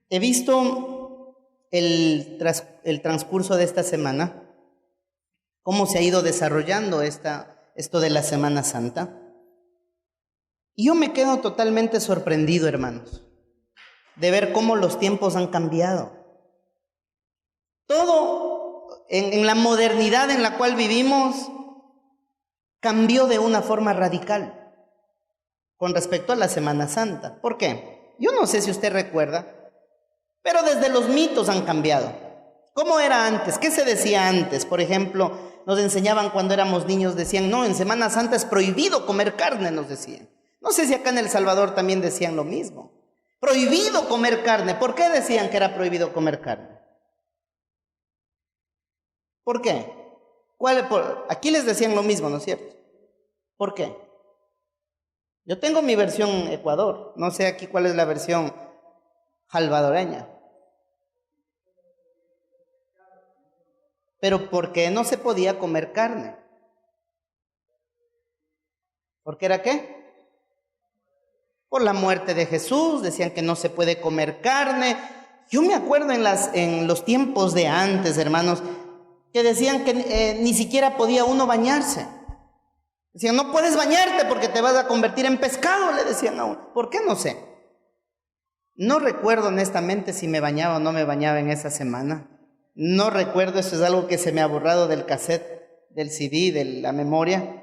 He visto el transcurso de esta semana, cómo se ha ido desarrollando esto de la Semana Santa. Y yo me quedo totalmente sorprendido, hermanos, de ver cómo los tiempos han cambiado. Todo en la modernidad en la cual vivimos cambió de una forma radical con respecto a la Semana Santa. ¿Por qué? Yo no sé si usted recuerda, pero desde los mitos han cambiado. ¿Cómo era antes? ¿Qué se decía antes? Por ejemplo, nos enseñaban cuando éramos niños, decían, no, en Semana Santa es prohibido comer carne, nos decían. No sé si acá en El Salvador también decían lo mismo. Prohibido comer carne. ¿Por qué decían que era prohibido comer carne? ¿Por qué? Aquí les decían lo mismo, ¿no es cierto? ¿Por qué? Yo tengo mi versión Ecuador, no sé aquí cuál es la versión salvadoreña. Pero porque no se podía comer carne. ¿Por qué era qué? Por la muerte de Jesús, decían que no se puede comer carne. Yo me acuerdo en los tiempos de antes, hermanos, que decían que ni siquiera podía uno bañarse. Decían, no puedes bañarte porque te vas a convertir en pescado, le decían a uno. ¿Por qué? No sé. No recuerdo honestamente si me bañaba o no me bañaba en esa semana. No recuerdo, eso es algo que se me ha borrado del cassette, del CD, de la memoria.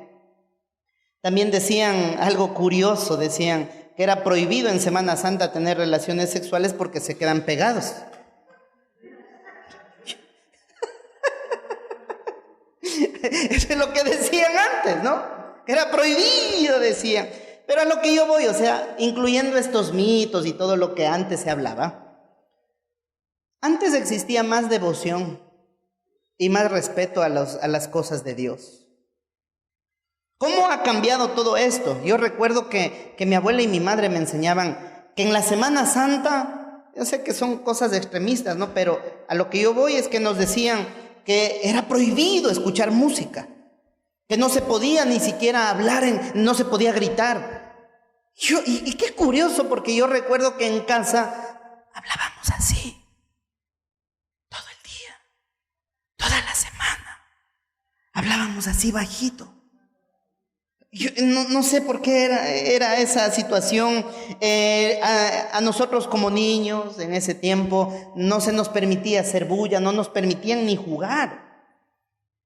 También decían algo curioso, decían que era prohibido en Semana Santa tener relaciones sexuales porque se quedan pegados. Eso es lo que decían antes, ¿no? Que era prohibido, decían. Pero a lo que yo voy, o sea, incluyendo estos mitos y todo lo que antes se hablaba, antes existía más devoción y más respeto a las cosas de Dios. ¿Cómo ha cambiado todo esto? Yo recuerdo que mi abuela y mi madre me enseñaban que en la Semana Santa, yo sé que son cosas extremistas, ¿no? Pero a lo que yo voy es que nos decían que era prohibido escuchar música, que no se podía ni siquiera hablar, no se podía gritar. Y qué curioso, porque yo recuerdo que en casa hablábamos así. Todo el día, toda la semana, hablábamos así bajito. Yo no sé por qué era esa situación. A nosotros como niños en ese tiempo no se nos permitía hacer bulla, no nos permitían ni jugar.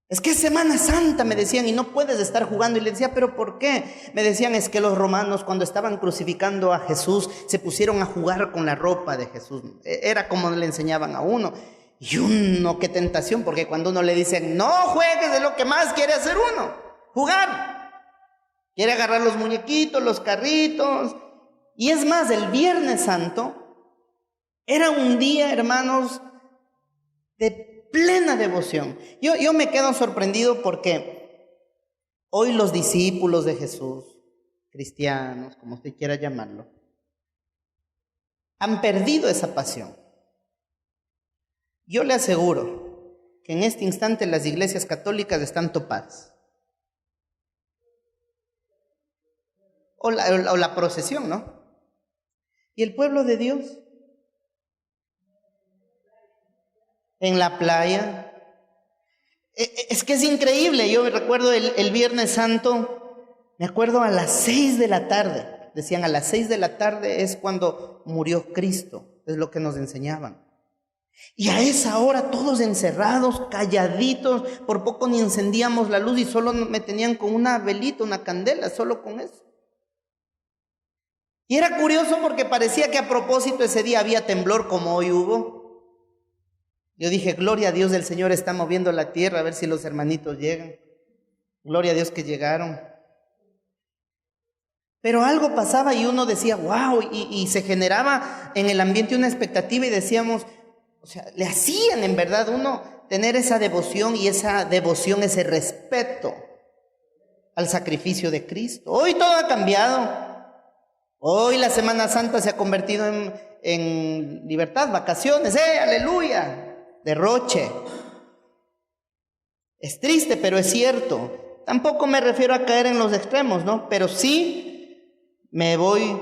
Es que es Semana Santa, me decían, y no puedes estar jugando. Y le decía, ¿pero por qué? Me decían, es que los romanos cuando estaban crucificando a Jesús se pusieron a jugar con la ropa de Jesús. Era como le enseñaban a uno. Y uno, qué tentación, porque cuando uno le dicen, no juegues, de lo que más quiere hacer uno, jugar. Quiere agarrar los muñequitos, los carritos. Y es más, el Viernes Santo era un día, hermanos, de plena devoción. Yo me quedo sorprendido porque hoy los discípulos de Jesús, cristianos, como usted quiera llamarlo, han perdido esa pasión. Yo le aseguro que en este instante las iglesias católicas están topadas. O la procesión, ¿no? ¿Y el pueblo de Dios? En la playa. Es que es increíble. Yo recuerdo el Viernes Santo, me acuerdo a las 6 de la tarde. Decían, a las 6 de la tarde es cuando murió Cristo. Es lo que nos enseñaban. Y a esa hora todos encerrados, calladitos, por poco ni encendíamos la luz y solo me tenían con una velita, una candela, solo con eso. Y era curioso porque parecía que a propósito ese día había temblor como hoy hubo. Yo dije, gloria a Dios, el Señor está moviendo la tierra, a ver si los hermanitos llegan. Gloria a Dios que llegaron. Pero algo pasaba y uno decía, wow, y se generaba en el ambiente una expectativa y decíamos, o sea, le hacían en verdad uno tener esa devoción y esa devoción, ese respeto al sacrificio de Cristo. Hoy todo ha cambiado. Hoy la Semana Santa se ha convertido en libertad, vacaciones, aleluya, derroche. Es triste, pero es cierto. Tampoco me refiero a caer en los extremos, ¿no? Pero sí me voy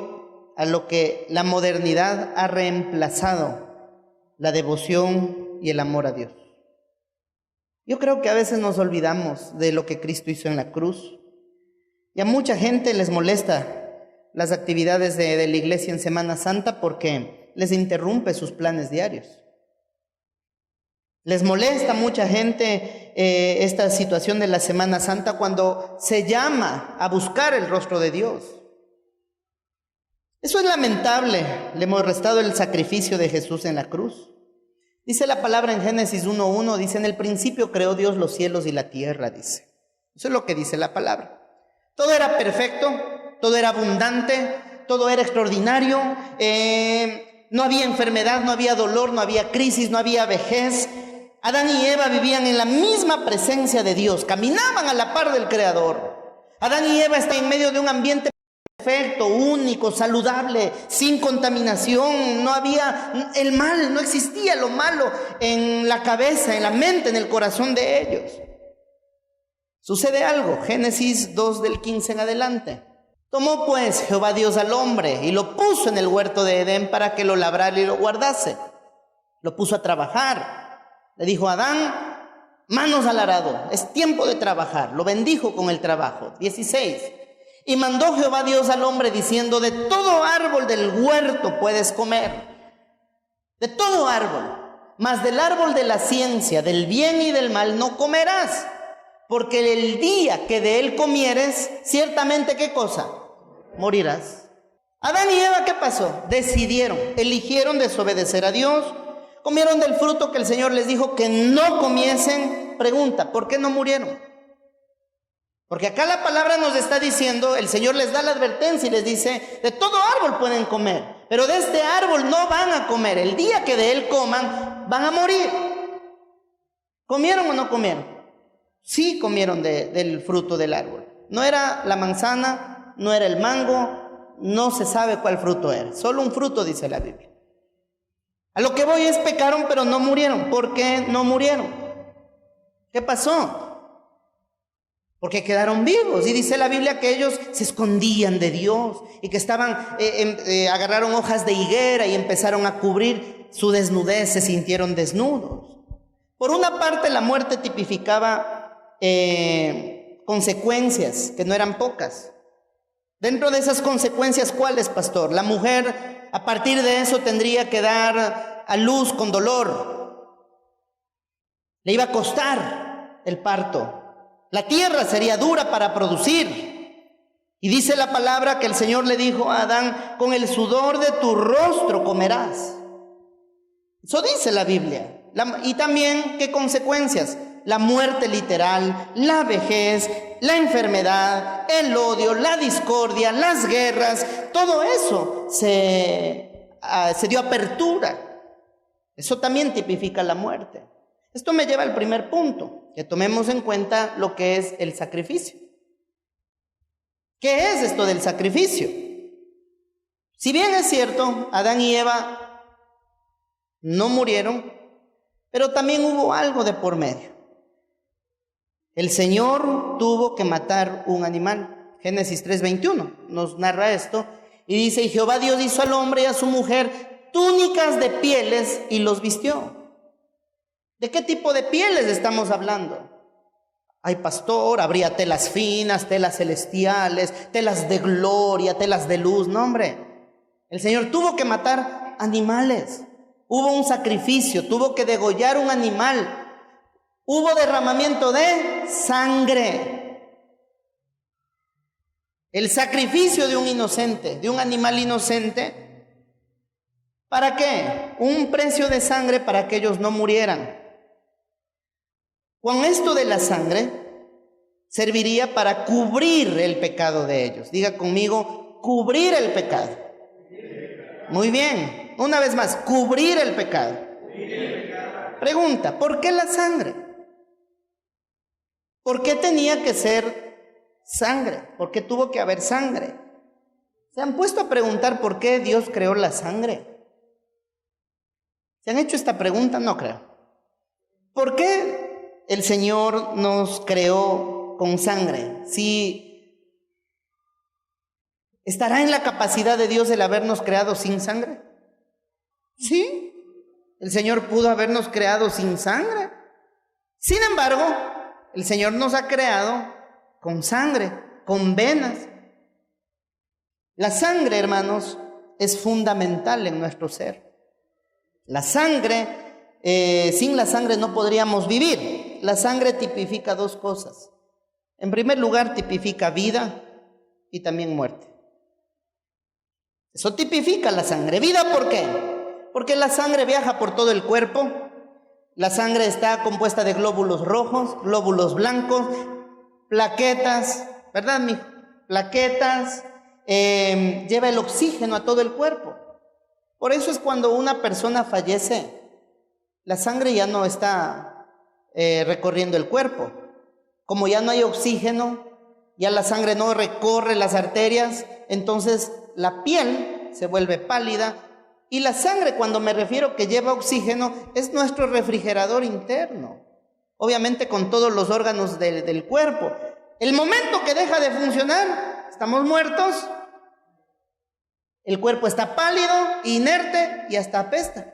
a lo que la modernidad ha reemplazado: la devoción y el amor a Dios. Yo creo que a veces nos olvidamos de lo que Cristo hizo en la cruz, y a mucha gente les molesta las actividades de la iglesia en Semana Santa porque les interrumpe sus planes diarios. Les molesta a mucha gente esta situación de la Semana Santa cuando se llama a buscar el rostro de Dios. Eso es lamentable. Le hemos restado el sacrificio de Jesús en la cruz. Dice la palabra en Génesis 1:1, dice: en el principio creó Dios los cielos y la tierra, dice. Eso es lo que dice la palabra. Todo era perfecto, todo era abundante, todo era extraordinario. No había enfermedad, no había dolor, no había crisis, no había vejez. Adán y Eva vivían en la misma presencia de Dios, caminaban a la par del Creador. Adán y Eva están en medio de un ambiente perfecto, único, saludable, sin contaminación. No había el mal, no existía lo malo en la cabeza, en la mente, en el corazón de ellos. Sucede algo, Génesis 2 del 15 en adelante. Tomó pues Jehová Dios al hombre y lo puso en el huerto de Edén para que lo labrara y lo guardase. Lo puso a trabajar. Le dijo a Adán: manos al arado, es tiempo de trabajar. Lo bendijo con el trabajo. 16. Y mandó Jehová Dios al hombre diciendo: de todo árbol del huerto puedes comer, de todo árbol, mas del árbol de la ciencia, del bien y del mal no comerás, porque el día que de él comieres, ciertamente, ¿qué cosa? Morirás. Adán y Eva, ¿qué pasó? Decidieron, eligieron desobedecer a Dios, comieron del fruto que el Señor les dijo que no comiesen. Pregunta: ¿por qué no murieron? Porque acá la palabra nos está diciendo, el Señor les da la advertencia y les dice: de todo árbol pueden comer, pero de este árbol no van a comer. El día que de él coman, van a morir. ¿Comieron o no comieron? Sí comieron del fruto del árbol. No era la manzana, no era el mango, no se sabe cuál fruto era. Solo un fruto, dice la Biblia. A lo que voy es: pecaron pero no murieron. ¿Por qué no murieron? ¿Qué pasó? Porque quedaron vivos. Y dice la Biblia que ellos se escondían de Dios y que agarraron hojas de higuera y empezaron a cubrir su desnudez, se sintieron desnudos. Por una parte, la muerte tipificaba consecuencias que no eran pocas. Dentro de esas consecuencias, ¿cuáles, pastor? La mujer, a partir de eso, tendría que dar a luz con dolor. Le iba a costar el parto. La tierra sería dura para producir. Y dice la palabra que el Señor le dijo a Adán: con el sudor de tu rostro comerás. Eso dice la Biblia. Y también, ¿qué consecuencias? La muerte literal, la vejez, la enfermedad, el odio, la discordia, las guerras. Todo eso se dio apertura. Eso también tipifica la muerte. Esto me lleva al primer punto, que tomemos en cuenta lo que es el sacrificio. ¿Qué es esto del sacrificio? Si bien es cierto, Adán y Eva no murieron, pero también hubo algo de por medio. El Señor tuvo que matar un animal. Génesis 3:21 nos narra esto y dice: y Jehová Dios hizo al hombre y a su mujer túnicas de pieles y los vistió. ¿De qué tipo de pieles estamos hablando? Ay, pastor, habría telas finas, telas celestiales, telas de gloria, telas de luz. No, hombre. El Señor tuvo que matar animales. Hubo un sacrificio, tuvo que degollar un animal. Hubo derramamiento de sangre. El sacrificio de un inocente, de un animal inocente. ¿Para qué? Un precio de sangre para que ellos no murieran. Con esto de la sangre serviría para cubrir el pecado de ellos. Diga conmigo: cubrir el pecado. Muy bien, una vez más: cubrir el pecado. Pregunta: ¿por qué la sangre? ¿Por qué tenía que ser sangre? ¿Por qué tuvo que haber sangre? ¿Se han puesto a preguntar por qué Dios creó la sangre? ¿Se han hecho esta pregunta? No creo. ¿Por qué el Señor nos creó con sangre? Si ¿Estará en la capacidad de Dios el habernos creado sin sangre? Sí, el Señor pudo habernos creado sin sangre. Sin embargo, el Señor nos ha creado con sangre, con venas. La sangre, hermanos, es fundamental en nuestro ser. La sangre, sin la sangre no podríamos vivir. La sangre tipifica dos cosas. En primer lugar, tipifica vida y también muerte. Eso tipifica la sangre. ¿Vida por qué? Porque la sangre viaja por todo el cuerpo. La sangre está compuesta de glóbulos rojos, glóbulos blancos, plaquetas, ¿verdad, mijo? Plaquetas, lleva el oxígeno a todo el cuerpo. Por eso es cuando una persona fallece, la sangre ya no está recorriendo el cuerpo. Como ya no hay oxígeno, ya la sangre no recorre las arterias, entonces la piel se vuelve pálida. Y la sangre, cuando me refiero que lleva oxígeno, es nuestro refrigerador interno. Obviamente con todos los órganos del cuerpo. El momento que deja de funcionar, estamos muertos. El cuerpo está pálido, inerte y hasta apesta.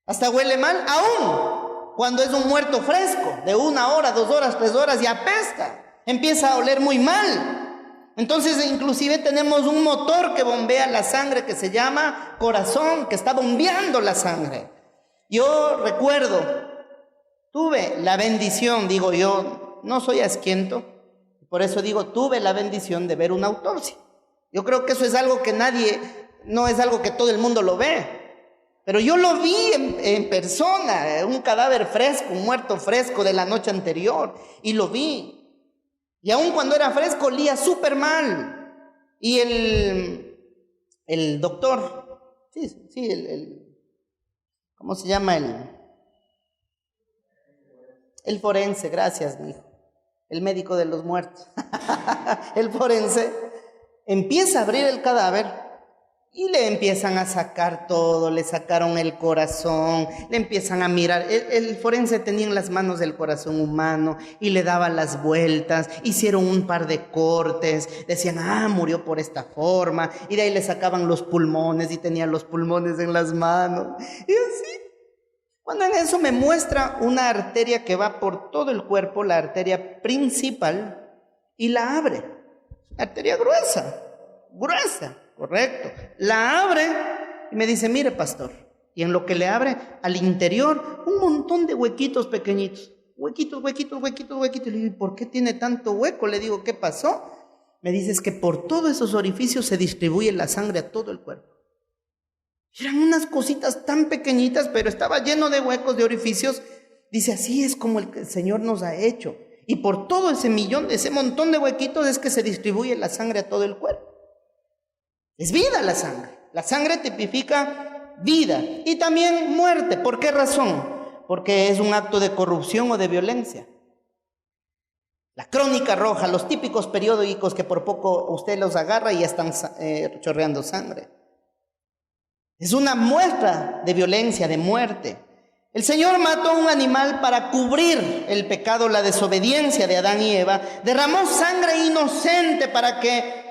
Hasta huele mal, aún cuando es un muerto fresco, de 1 hora, 2 horas, 3 horas, y apesta. Empieza a oler muy mal. Entonces, inclusive tenemos un motor que bombea la sangre que se llama corazón, que está bombeando la sangre. Yo recuerdo, tuve la bendición, digo yo, no soy asquiento, por eso digo, tuve la bendición de ver una autopsia. Yo creo que eso es algo que no es algo que todo el mundo lo ve. Pero yo lo vi en persona, un cadáver fresco, un muerto fresco de la noche anterior, y lo vi. Y aun cuando era fresco, olía súper mal. Y el doctor, ¿cómo se llama? El forense, gracias, mi hijo. El médico de los muertos. El forense empieza a abrir el cadáver y le empiezan a sacar todo, le sacaron el corazón, le empiezan a mirar. El forense tenía en las manos el corazón humano y le daba las vueltas, hicieron un par de cortes, decían, murió por esta forma, y de ahí le sacaban los pulmones y tenía los pulmones en las manos. Y así, cuando en eso me muestra una arteria que va por todo el cuerpo, la arteria principal, y la abre. Arteria gruesa. Correcto. La abre y me dice, mire, pastor, y en lo que le abre, al interior, un montón de huequitos pequeñitos. Huequitos. Le digo, ¿y por qué tiene tanto hueco? Le digo, ¿qué pasó? Me dice, es que por todos esos orificios se distribuye la sangre a todo el cuerpo. Eran unas cositas tan pequeñitas, pero estaba lleno de huecos, de orificios. Dice, así es como el Señor nos ha hecho. Y por todo ese montón de huequitos es que se distribuye la sangre a todo el cuerpo. Es vida la sangre. La sangre tipifica vida y también muerte. ¿Por qué razón? Porque es un acto de corrupción o de violencia. La crónica roja, los típicos periódicos que por poco usted los agarra y ya están chorreando sangre. Es una muestra de violencia, de muerte. El Señor mató a un animal para cubrir el pecado, la desobediencia de Adán y Eva. Derramó sangre inocente para que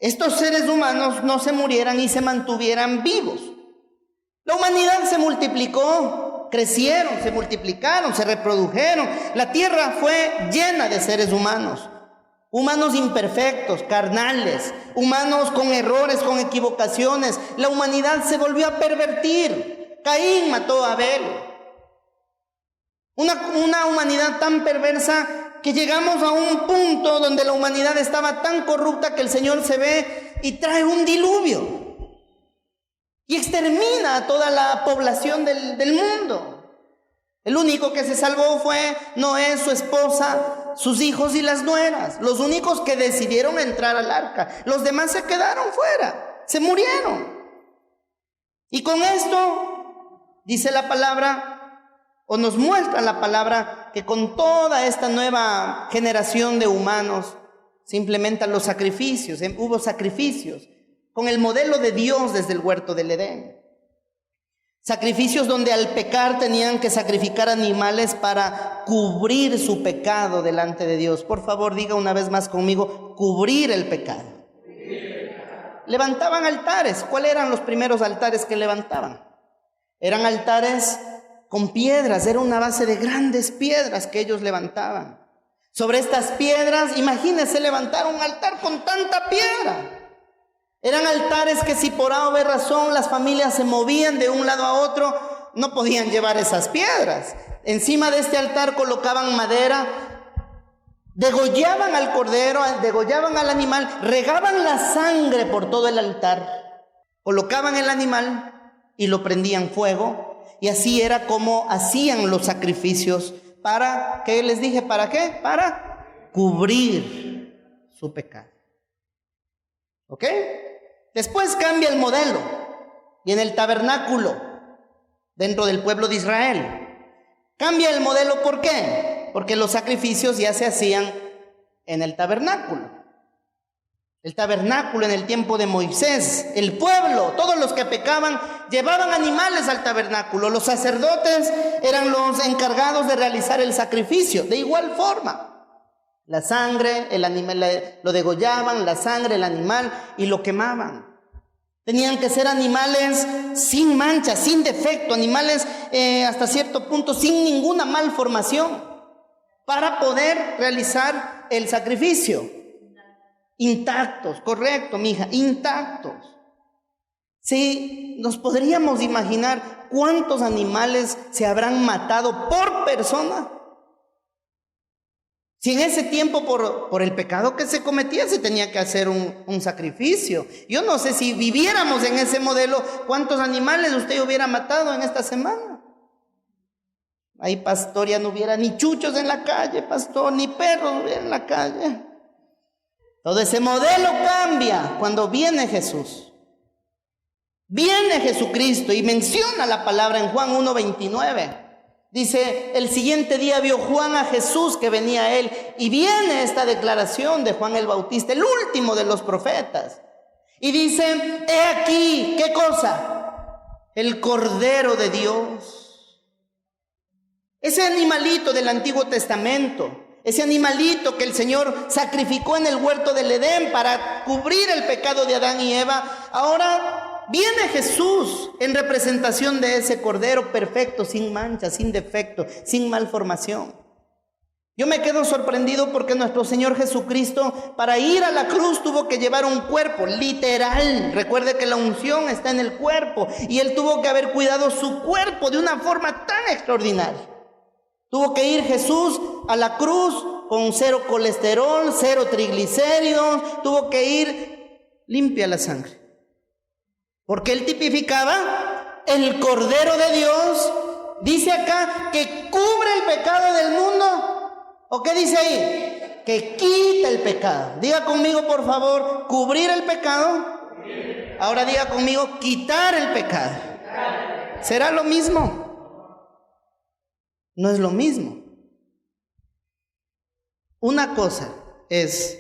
estos seres humanos no se murieran y se mantuvieran vivos. La humanidad se multiplicó, crecieron, se multiplicaron, se reprodujeron. La tierra fue llena de seres humanos. Humanos imperfectos, carnales, humanos con errores, con equivocaciones. La humanidad se volvió a pervertir. Caín mató a Abel. Una humanidad tan perversa que llegamos a un punto donde la humanidad estaba tan corrupta que el Señor se ve y trae un diluvio y extermina a toda la población del mundo. El único que se salvó fue Noé, su esposa, sus hijos y las nueras, los únicos que decidieron entrar al arca. Los demás se quedaron fuera, se murieron. Y con esto dice la palabra, o nos muestra la palabra, que con toda esta nueva generación de humanos se implementan los sacrificios. Hubo sacrificios con el modelo de Dios desde el huerto del Edén. Sacrificios donde al pecar tenían que sacrificar animales para cubrir su pecado delante de Dios. Por favor, diga una vez más conmigo, cubrir el pecado. levantaban altares. ¿Cuáles eran los primeros altares que levantaban? Eran altares con piedras, era una base de grandes piedras que ellos levantaban. Sobre estas piedras, imagínense levantar un altar con tanta piedra. Eran altares que si por A o B razón las familias se movían de un lado a otro, no podían llevar esas piedras. Encima de este altar colocaban madera, degollaban al cordero, degollaban al animal, regaban la sangre por todo el altar, colocaban el animal y lo prendían fuego, y así era como hacían los sacrificios para, ¿qué les dije? ¿Para qué? Para cubrir su pecado. ¿Ok? Después cambia el modelo, y en el tabernáculo, dentro del pueblo de Israel, cambia el modelo. ¿Por qué? Porque los sacrificios ya se hacían en el tabernáculo. El tabernáculo en el tiempo de Moisés, el pueblo, todos los que pecaban, llevaban animales al tabernáculo. Los sacerdotes eran los encargados de realizar el sacrificio. De igual forma, la sangre, el animal, lo degollaban, la sangre, el animal, y lo quemaban. Tenían que ser animales sin mancha, sin defecto, animales hasta cierto punto sin ninguna malformación, para poder realizar el sacrificio. Intactos, correcto, mija, intactos. Sí, nos podríamos imaginar cuántos animales se habrán matado por persona. Si en ese tiempo por el pecado que se cometía se tenía que hacer un sacrificio. Yo no sé si viviéramos en ese modelo, ¿cuántos animales usted hubiera matado en esta semana? Ahí, pastor, ya no hubiera ni chuchos en la calle, pastor, ni perros hubiera en la calle. Todo ese modelo cambia cuando viene Jesús. Viene Jesucristo y menciona la palabra en Juan 1:29. Dice, el siguiente día vio Juan a Jesús que venía a él, y viene esta declaración de Juan el Bautista, el último de los profetas, y dice, he aquí, ¿qué cosa? El Cordero de Dios. Ese animalito del Antiguo Testamento, ese animalito que el Señor sacrificó en el huerto del Edén para cubrir el pecado de Adán y Eva, ahora viene Jesús en representación de ese cordero perfecto, sin mancha, sin defecto, sin malformación. Yo me quedo sorprendido porque nuestro Señor Jesucristo, para ir a la cruz, tuvo que llevar un cuerpo literal. Recuerde que la unción está en el cuerpo, y Él tuvo que haber cuidado su cuerpo de una forma tan extraordinaria. Tuvo que ir Jesús a la cruz con 0 colesterol, 0 triglicéridos, tuvo que ir limpia la sangre. Porque Él tipificaba el Cordero de Dios. Dice acá que cubre el pecado del mundo. ¿O qué dice ahí? Que quita el pecado. Diga conmigo, por favor, cubrir el pecado. Ahora diga conmigo, quitar el pecado. ¿Será lo mismo? No es lo mismo. Una cosa es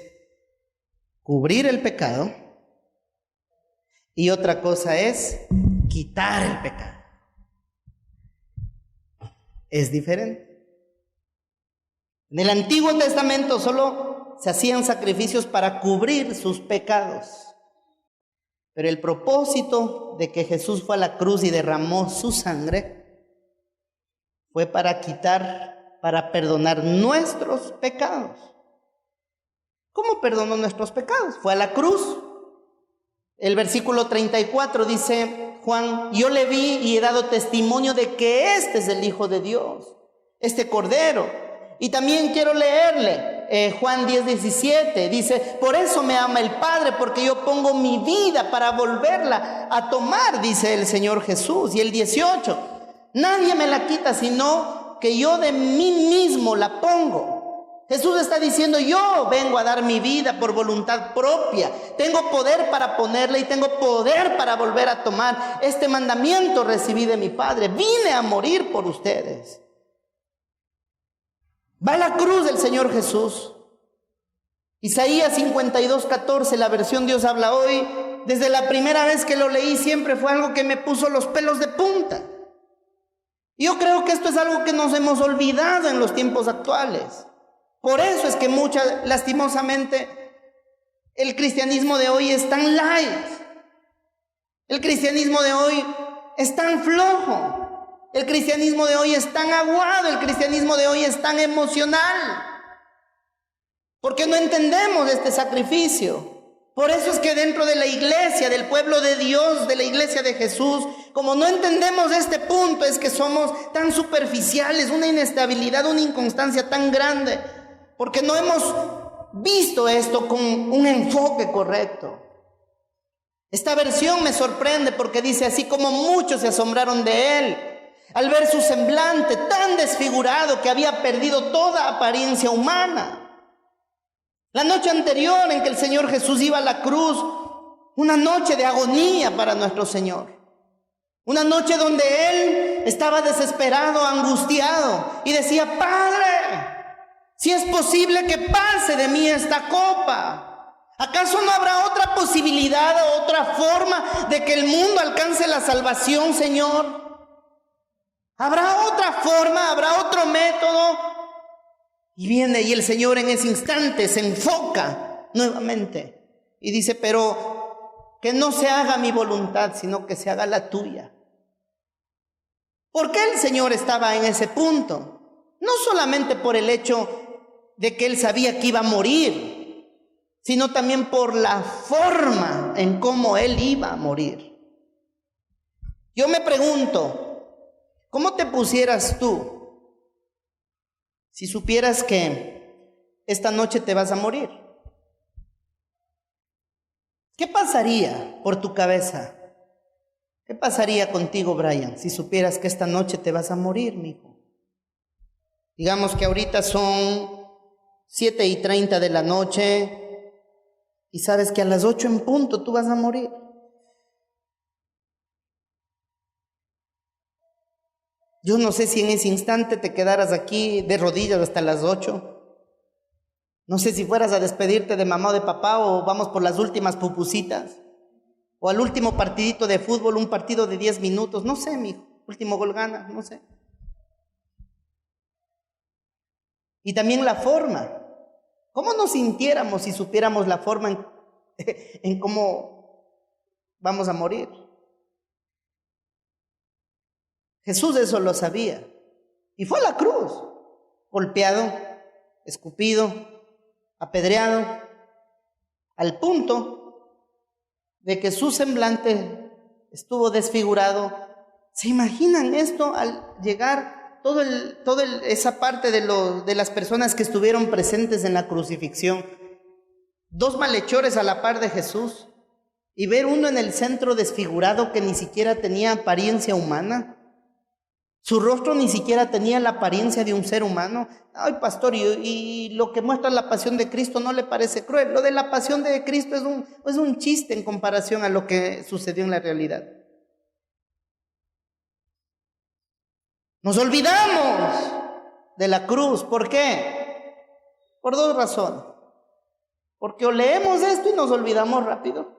cubrir el pecado, y otra cosa es quitar el pecado. Es diferente. En el Antiguo Testamento solo se hacían sacrificios para cubrir sus pecados. Pero el propósito de que Jesús fue a la cruz y derramó su sangre fue para quitar, para perdonar nuestros pecados. ¿Cómo perdonó nuestros pecados? Fue a la cruz. El versículo 34 dice Juan, yo le vi y he dado testimonio de que este es el Hijo de Dios, este Cordero. Y también quiero leerle Juan 10:17, dice, por eso me ama el Padre, porque yo pongo mi vida para volverla a tomar, dice el Señor Jesús. Y el 18, nadie me la quita, sino que yo de mí mismo la pongo. Jesús está diciendo, yo vengo a dar mi vida por voluntad propia. Tengo poder para ponerla y tengo poder para volver a tomar. Este mandamiento recibí de mi Padre. Vine a morir por ustedes. Va a la cruz del Señor Jesús. Isaías 52:14, la versión Dios habla hoy. Desde la primera vez que lo leí siempre fue algo que me puso los pelos de punta. Yo creo que esto es algo que nos hemos olvidado en los tiempos actuales. Por eso es que lastimosamente, el cristianismo de hoy es tan light. El cristianismo de hoy es tan flojo, el cristianismo de hoy es tan aguado, el cristianismo de hoy es tan emocional, porque no entendemos este sacrificio. Por eso es que dentro de la iglesia, del pueblo de Dios, de la iglesia de Jesús, como no entendemos este punto, es que somos tan superficiales, una inestabilidad, una inconstancia tan grande, porque no hemos visto esto con un enfoque correcto. Esta versión me sorprende porque dice: así como muchos se asombraron de él, al ver su semblante tan desfigurado que había perdido toda apariencia humana. La noche anterior en que el Señor Jesús iba a la cruz, una noche de agonía para nuestro Señor. Una noche donde Él estaba desesperado, angustiado y decía: Padre, si es posible que pase de mí esta copa. ¿Acaso no habrá otra posibilidad o otra forma de que el mundo alcance la salvación, Señor? ¿Habrá otra forma? ¿Habrá otro método? Y viene y el Señor en ese instante se enfoca nuevamente y dice: pero que no se haga mi voluntad, sino que se haga la tuya. ¿Por qué el Señor estaba en ese punto? No solamente por el hecho de que Él sabía que iba a morir, sino también por la forma en cómo Él iba a morir. Yo me pregunto, ¿cómo te pusieras tú si supieras que esta noche te vas a morir? ¿Qué pasaría por tu cabeza? ¿Qué pasaría contigo, Brian, si supieras que esta noche te vas a morir, mijo? Digamos que ahorita son 7:30 de la noche y sabes que a las 8 en punto tú vas a morir. Yo no sé si en ese instante te quedaras aquí de rodillas hasta las 8. No sé si fueras a despedirte de mamá o de papá, o vamos por las últimas pupusitas, o al último partidito de fútbol, un partido de 10 minutos. No sé, mijo, último gol gana, no sé. Y también la forma. ¿Cómo nos sintiéramos si supiéramos la forma en cómo vamos a morir? Jesús eso lo sabía y fue a la cruz, golpeado, escupido, apedreado, al punto de que su semblante estuvo desfigurado. ¿Se imaginan esto al llegar esa parte de las personas que estuvieron presentes en la crucifixión? 2 malhechores a la par de Jesús y ver uno en el centro desfigurado que ni siquiera tenía apariencia humana. Su rostro ni siquiera tenía la apariencia de un ser humano. Ay, pastor, y lo que muestra la pasión de Cristo no le parece cruel. Lo de la pasión de Cristo es un chiste en comparación a lo que sucedió en la realidad. Nos olvidamos de la cruz. ¿Por qué? Por 2 razones. Porque o leemos esto y nos olvidamos rápido,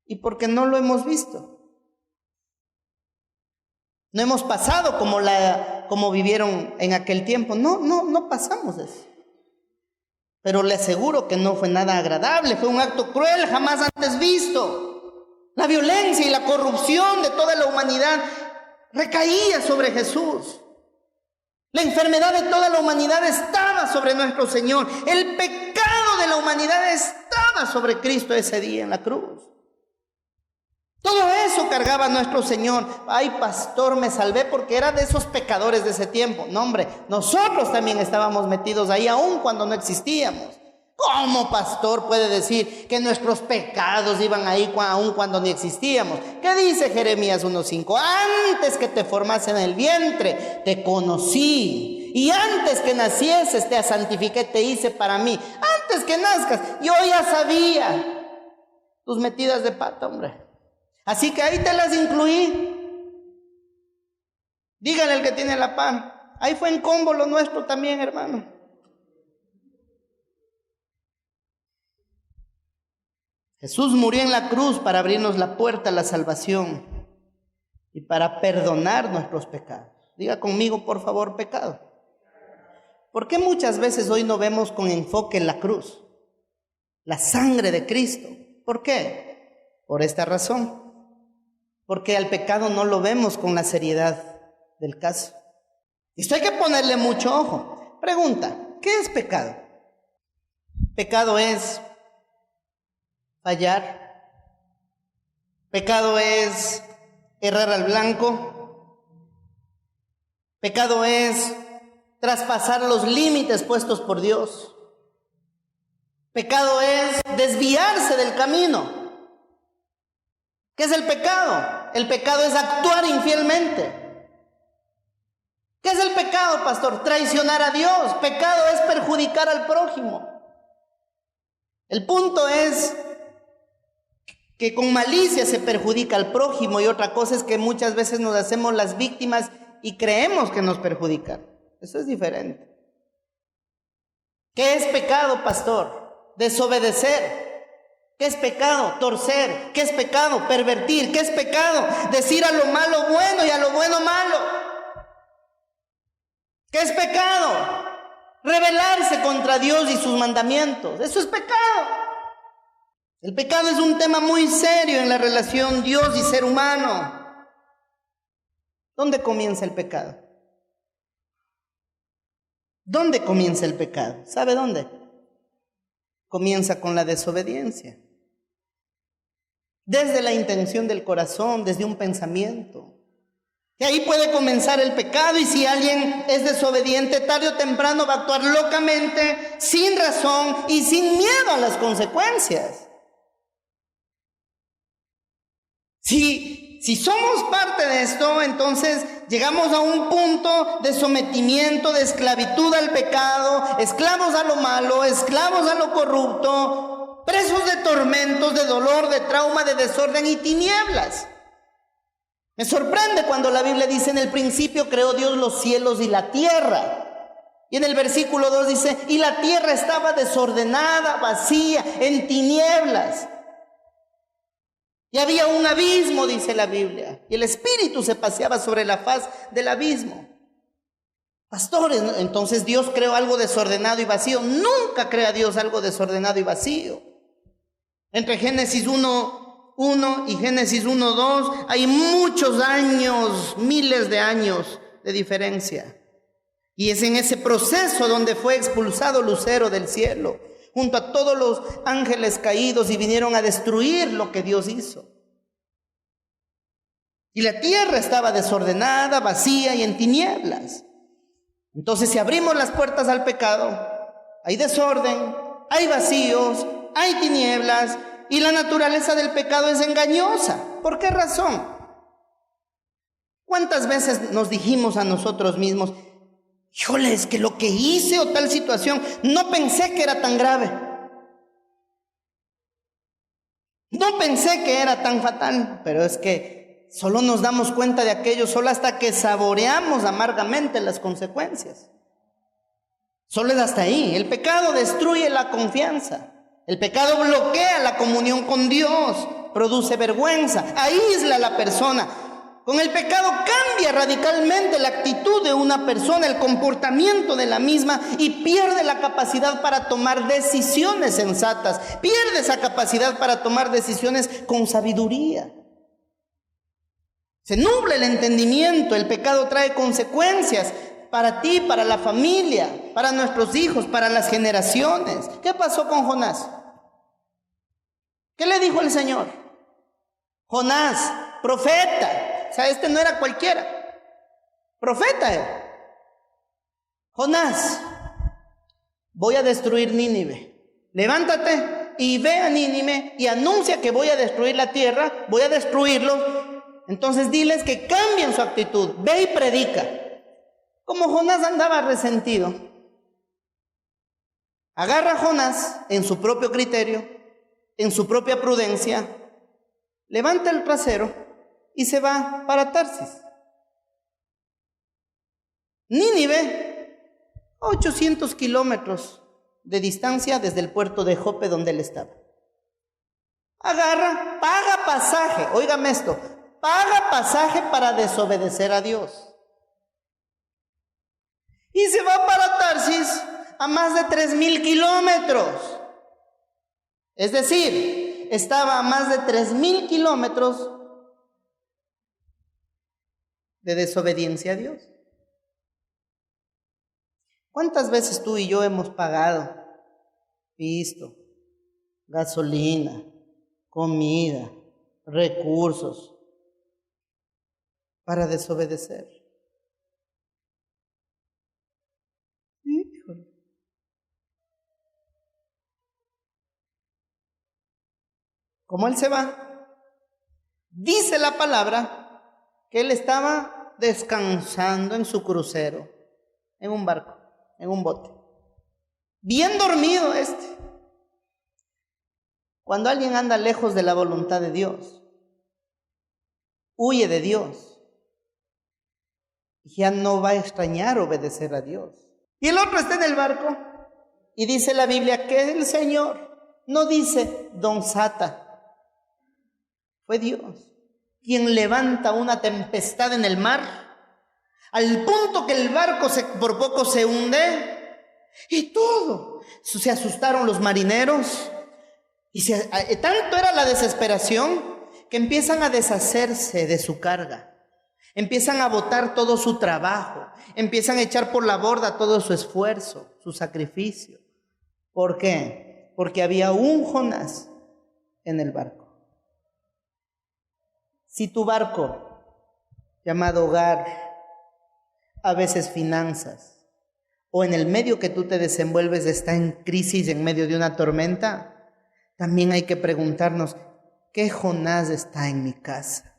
y porque no lo hemos visto. No hemos pasado como vivieron en aquel tiempo. No pasamos eso. Pero le aseguro que no fue nada agradable. Fue un acto cruel, jamás antes visto. La violencia y la corrupción de toda la humanidad recaía sobre Jesús. La enfermedad de toda la humanidad estaba sobre nuestro Señor. El pecado de la humanidad estaba sobre Cristo ese día en la cruz. Todo eso cargaba nuestro Señor. Ay, pastor, me salvé porque era de esos pecadores de ese tiempo. No, hombre, nosotros también estábamos metidos ahí aún cuando no existíamos. ¿Cómo, pastor, puede decir que nuestros pecados iban ahí aún cuando ni existíamos? ¿Qué dice Jeremías 1:5? Antes que te formase en el vientre, te conocí. Y antes que nacieses, te santifiqué, te hice para mí. Antes que nazcas, yo ya sabía tus metidas de pata, hombre. Así que ahí te las incluí. Díganle al que tiene la pan. Ahí fue en combo lo nuestro también, hermano. Jesús murió en la cruz para abrirnos la puerta a la salvación y para perdonar nuestros pecados. Diga conmigo, por favor, pecado. ¿Por qué muchas veces hoy no vemos con enfoque la cruz, la sangre de Cristo? ¿Por qué? Por esta razón, porque al pecado no lo vemos con la seriedad del caso. Esto hay que ponerle mucho ojo. Pregunta, ¿qué es pecado? Pecado es fallar. Pecado es errar al blanco. Pecado es traspasar los límites puestos por Dios. Pecado es desviarse del camino. ¿Qué es el pecado? El pecado es actuar infielmente. ¿Qué es el pecado, pastor? Traicionar a Dios. Pecado es perjudicar al prójimo. El punto es que con malicia se perjudica al prójimo, y otra cosa es que muchas veces nos hacemos las víctimas y creemos que nos perjudican. Eso es diferente. ¿Qué es pecado, pastor? Desobedecer. ¿Qué es pecado? Torcer. ¿Qué es pecado? Pervertir. ¿Qué es pecado? Decir a lo malo bueno y a lo bueno malo. ¿Qué es pecado? Rebelarse contra Dios y sus mandamientos. Eso es pecado. El pecado es un tema muy serio en la relación Dios y ser humano. ¿Dónde comienza el pecado? ¿Dónde comienza el pecado? ¿Sabe dónde? Comienza con la desobediencia. Desde la intención del corazón, desde un pensamiento. Y ahí puede comenzar el pecado, y si alguien es desobediente, tarde o temprano va a actuar locamente, sin razón y sin miedo a las consecuencias. Si somos parte de esto, entonces llegamos a un punto de sometimiento, de esclavitud al pecado, esclavos a lo malo, esclavos a lo corrupto, presos de tormentos, de dolor, de trauma, de desorden y tinieblas. Me sorprende cuando la Biblia dice: en el principio creó Dios los cielos y la tierra. Y en el versículo 2 dice: y la tierra estaba desordenada, vacía, en tinieblas. Y había un abismo, dice la Biblia, y el Espíritu se paseaba sobre la faz del abismo. Pastores, entonces Dios creó algo desordenado y vacío. Nunca crea Dios algo desordenado y vacío. Entre Génesis 1:1 y Génesis 1:2 hay muchos años, miles de años de diferencia. Y es en ese proceso donde fue expulsado Lucero del cielo, junto a todos los ángeles caídos, y vinieron a destruir lo que Dios hizo. Y la tierra estaba desordenada, vacía y en tinieblas. Entonces, si abrimos las puertas al pecado, hay desorden, hay vacíos, hay tinieblas, y la naturaleza del pecado es engañosa. ¿Por qué razón? ¿Cuántas veces nos dijimos a nosotros mismos: híjole, es que lo que hice o tal situación, no pensé que era tan grave? No pensé que era tan fatal. Pero es que solo nos damos cuenta de aquello solo hasta que saboreamos amargamente las consecuencias. Solo es hasta ahí. El pecado destruye la confianza. El pecado bloquea la comunión con Dios, produce vergüenza, aísla a la persona. Con el pecado cambia radicalmente la actitud de una persona, el comportamiento de la misma, y pierde la capacidad para tomar decisiones sensatas, pierde esa capacidad para tomar decisiones con sabiduría. Se nubla el entendimiento. El pecado trae consecuencias para ti, para la familia, para nuestros hijos, para las generaciones. ¿Qué pasó con Jonás? ¿Qué le dijo el Señor? Jonás, profeta. O sea, este no era cualquiera. Profeta era. Jonás, voy a destruir Nínive. Levántate y ve a Nínive y anuncia que voy a destruir la tierra, voy a destruirlos. Entonces diles que cambien su actitud. Ve y predica. Como Jonás andaba resentido, agarra a Jonás en su propio criterio, en su propia prudencia, levanta el trasero y se va para Tarsis. Nínive, 800 kilómetros de distancia desde el puerto de Jope donde él estaba. Agarra, paga pasaje, óigame esto, paga pasaje para desobedecer a Dios. Y se va para Tarsis, a más de 3,000 kilómetros. Es decir, estaba a más de 3.000 kilómetros de desobediencia a Dios. ¿Cuántas veces tú y yo hemos pagado pisto, gasolina, comida, recursos para desobedecer? Híjole. Como él se va, dice la palabra que él estaba descansando en su crucero, en un barco, en un bote. Bien dormido este. Cuando alguien anda lejos de la voluntad de Dios, huye de Dios, ya no va a extrañar obedecer a Dios. Y el otro está en el barco y dice la Biblia que el Señor, no dice Don Sata, fue Dios quien levanta una tempestad en el mar, al punto que el barco por poco se hunde, y todo. Se asustaron los marineros, y tanto era la desesperación que empiezan a deshacerse de su carga, empiezan a botar todo su trabajo, empiezan a echar por la borda todo su esfuerzo, su sacrificio. ¿Por qué? Porque había un Jonás en el barco. Si tu barco, llamado hogar, a veces finanzas, o en el medio que tú te desenvuelves está en crisis, en medio de una tormenta, también hay que preguntarnos, ¿qué Jonás está en mi casa?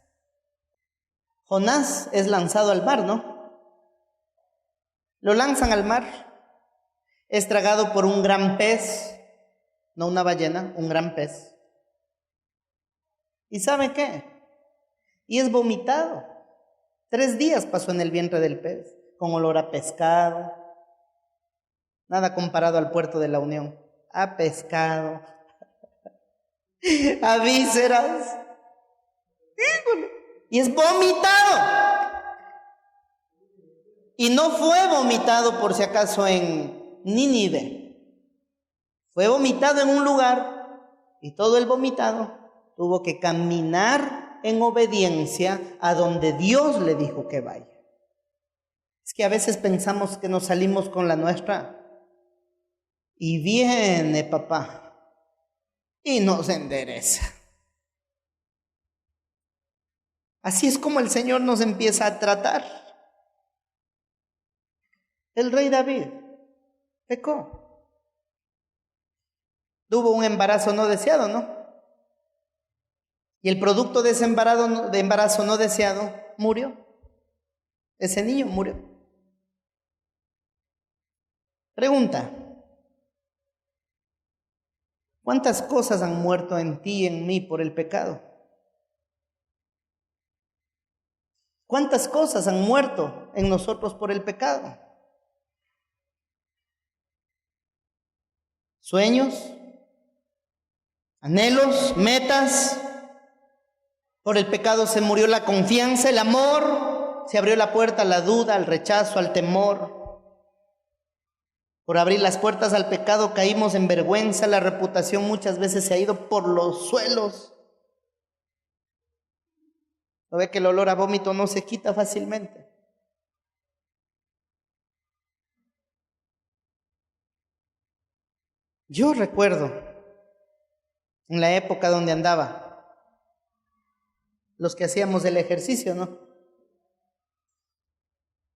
Jonás es lanzado al mar, ¿no? Lo lanzan al mar, es tragado por un gran pez, no una ballena, un gran pez. ¿Y sabe qué? Y es vomitado. 3 días pasó en el vientre del pez, con olor a pescado, nada comparado al puerto de la Unión, a pescado, a vísceras, y es vomitado. Y no fue vomitado por si acaso en Nínive, fue vomitado en un lugar, y todo el vomitado tuvo que caminar en obediencia a donde Dios le dijo que vaya. Es que a veces pensamos que nos salimos con la nuestra y viene papá y nos endereza. Así es como el Señor nos empieza a tratar. El rey David pecó. Tuvo un embarazo no deseado, ¿no? Y el producto de ese embarazo no deseado murió. Ese niño murió. Pregunta: ¿cuántas cosas han muerto en ti y en mí por el pecado? ¿Cuántas cosas han muerto en nosotros por el pecado? Sueños, anhelos, metas. Por el pecado se murió la confianza, el amor, se abrió la puerta a la duda, al rechazo, al temor. Por abrir las puertas al pecado caímos en vergüenza, la reputación muchas veces se ha ido por los suelos. ¿No ve que el olor a vómito no se quita fácilmente? Yo recuerdo en la época donde andaba, los que hacíamos el ejercicio, ¿no?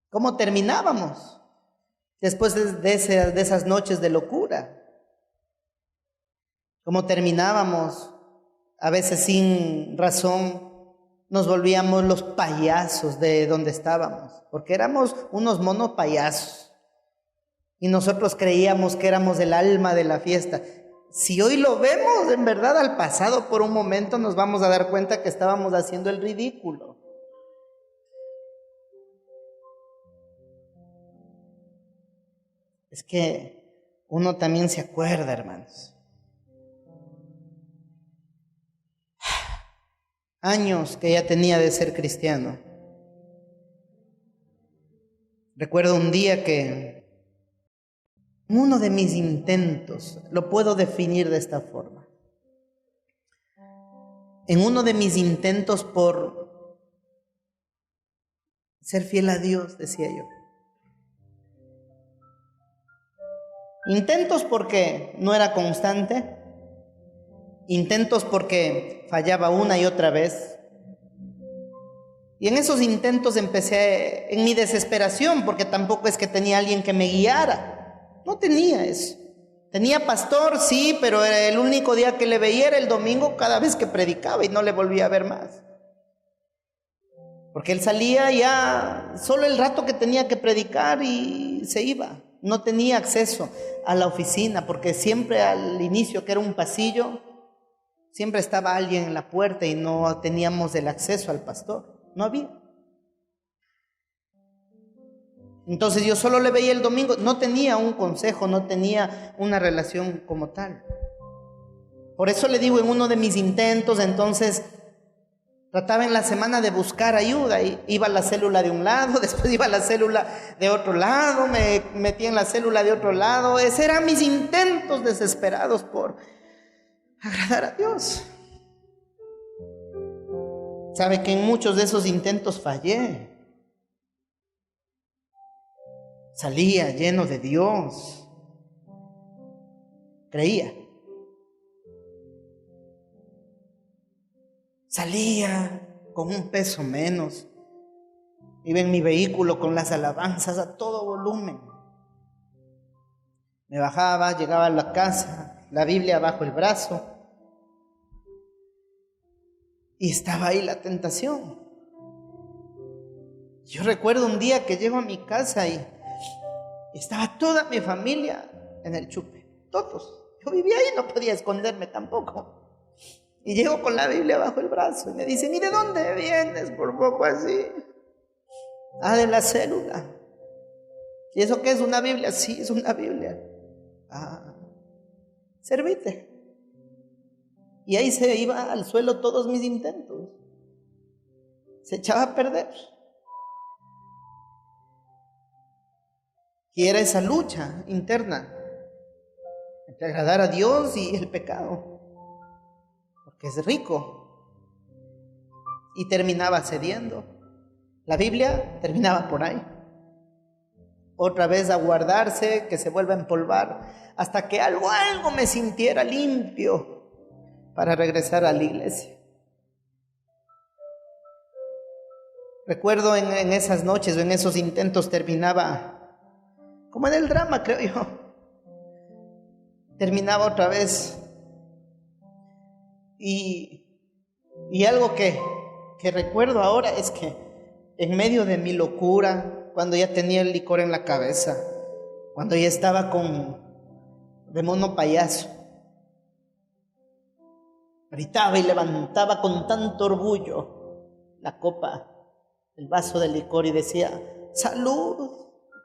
¿Cómo terminábamos después de esas noches de locura? ¿Cómo terminábamos? A veces sin razón nos volvíamos los payasos de donde estábamos, porque éramos unos monos payasos y nosotros creíamos que éramos el alma de la fiesta. Si hoy lo vemos en verdad al pasado por un momento, nos vamos a dar cuenta que estábamos haciendo el ridículo. Es que uno también se acuerda, hermanos. Años que ya tenía de ser cristiano. Recuerdo un día que uno de mis intentos, lo puedo definir de esta forma. en uno de mis intentos por ser fiel a Dios, decía yo. Intentos porque no era constante, intentos porque fallaba una y otra vez. Y en esos intentos empecé en mi desesperación, porque tampoco es que tenía alguien que me guiara. No tenía eso. Tenía pastor, sí, pero el único día que le veía era el domingo cada vez que predicaba y no le volvía a ver más. Porque él salía ya solo el rato que tenía que predicar y se iba. No tenía acceso a la oficina, porque siempre al inicio, que era un pasillo, siempre estaba alguien en la puerta y no teníamos el acceso al pastor. No había. Entonces yo solo le veía el domingo, no tenía un consejo, no tenía una relación como tal. Por eso le digo, en uno de mis intentos, entonces trataba en la semana de buscar ayuda. Iba a la célula de un lado, después iba a la célula de otro lado, me metía en la célula de otro lado. Esos eran mis intentos desesperados por agradar a Dios. Sabe que en muchos de esos intentos fallé. Salía lleno de Dios. Creía. Salía con un peso menos. Iba en mi vehículo con las alabanzas a todo volumen. Me bajaba, llegaba a la casa, la Biblia bajo el brazo. Y estaba ahí la tentación. Yo recuerdo un día que llego a mi casa y estaba toda mi familia en el chupe. Todos. Yo vivía ahí, no podía esconderme tampoco. Y llego con la Biblia bajo el brazo y me dicen, ¿y de dónde vienes? Por poco así. Ah, de la célula. ¿Y eso qué es? ¿Una Biblia? Sí, es una Biblia. Ah, servite. Y ahí se iba al suelo todos mis intentos. Se echaba a perder. Y era esa lucha interna entre agradar a Dios y el pecado, porque es rico. Y terminaba cediendo. La Biblia terminaba por ahí. Otra vez a guardarse, que se vuelva a empolvar, hasta que algo me sintiera limpio para regresar a la iglesia. Recuerdo en esas noches o en esos intentos terminaba como en el drama, creo yo. Terminaba otra vez. Y algo que recuerdo ahora es que en medio de mi locura, cuando ya tenía el licor en la cabeza, cuando ya estaba de mono payaso, gritaba y levantaba con tanto orgullo la copa, el vaso de licor y decía, ¡salud!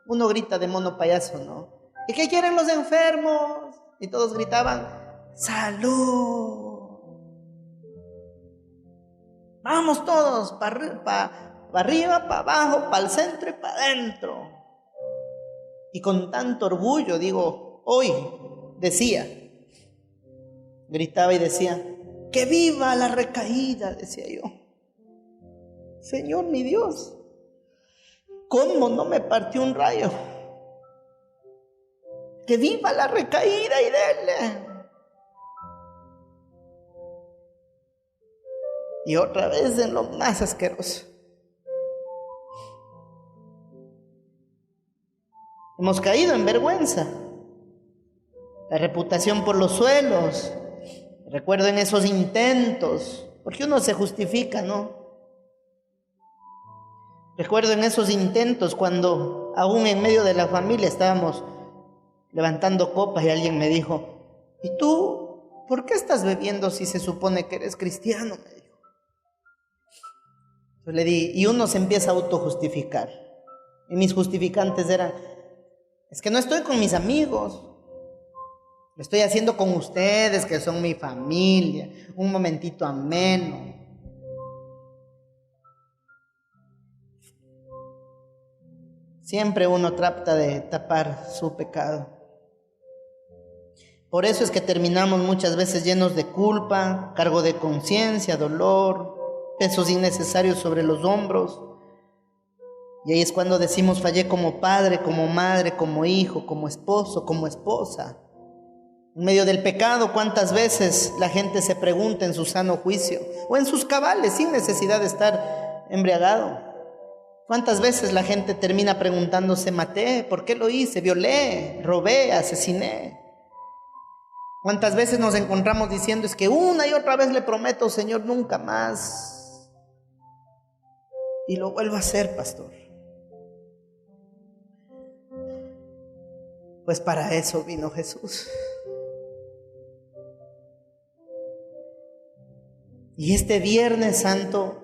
Uno grita de mono payaso, ¿no? ¿Y qué quieren los enfermos? Y todos gritaban, ¡salud! Vamos todos, para arriba, para abajo, para el centro y para adentro. Y con tanto orgullo, digo, hoy decía, gritaba y decía, ¡que viva la recaída! Decía yo. Señor mi Dios, ¿cómo no me partió un rayo? ¡Que viva la recaída y dele! Y otra vez en lo más asqueroso. Hemos caído en vergüenza. La reputación por los suelos. Recuerdo en esos intentos, porque uno se justifica, ¿no? Recuerdo en esos intentos cuando aún en medio de la familia estábamos levantando copas y alguien me dijo, ¿y tú por qué estás bebiendo si se supone que eres cristiano? Me dijo. Yo le di, y uno se empieza a autojustificar. Y mis justificantes eran, es que no estoy con mis amigos, lo estoy haciendo con ustedes que son mi familia, un momentito ameno. Siempre uno trata de tapar su pecado. Por eso es que terminamos muchas veces llenos de culpa, cargo de conciencia, dolor, pesos innecesarios sobre los hombros. Y ahí es cuando decimos: fallé como padre, como madre, como hijo, como esposo, como esposa. En medio del pecado, ¿cuántas veces la gente se pregunta en su sano juicio o en sus cabales sin necesidad de estar embriagado? ¿Cuántas veces la gente termina preguntándose: maté, ¿por qué lo hice? Violé, robé, asesiné. ¿Cuántas veces nos encontramos diciendo: es que una y otra vez le prometo, Señor, nunca más? Y lo vuelvo a hacer, pastor. Pues para eso vino Jesús. Y este Viernes Santo,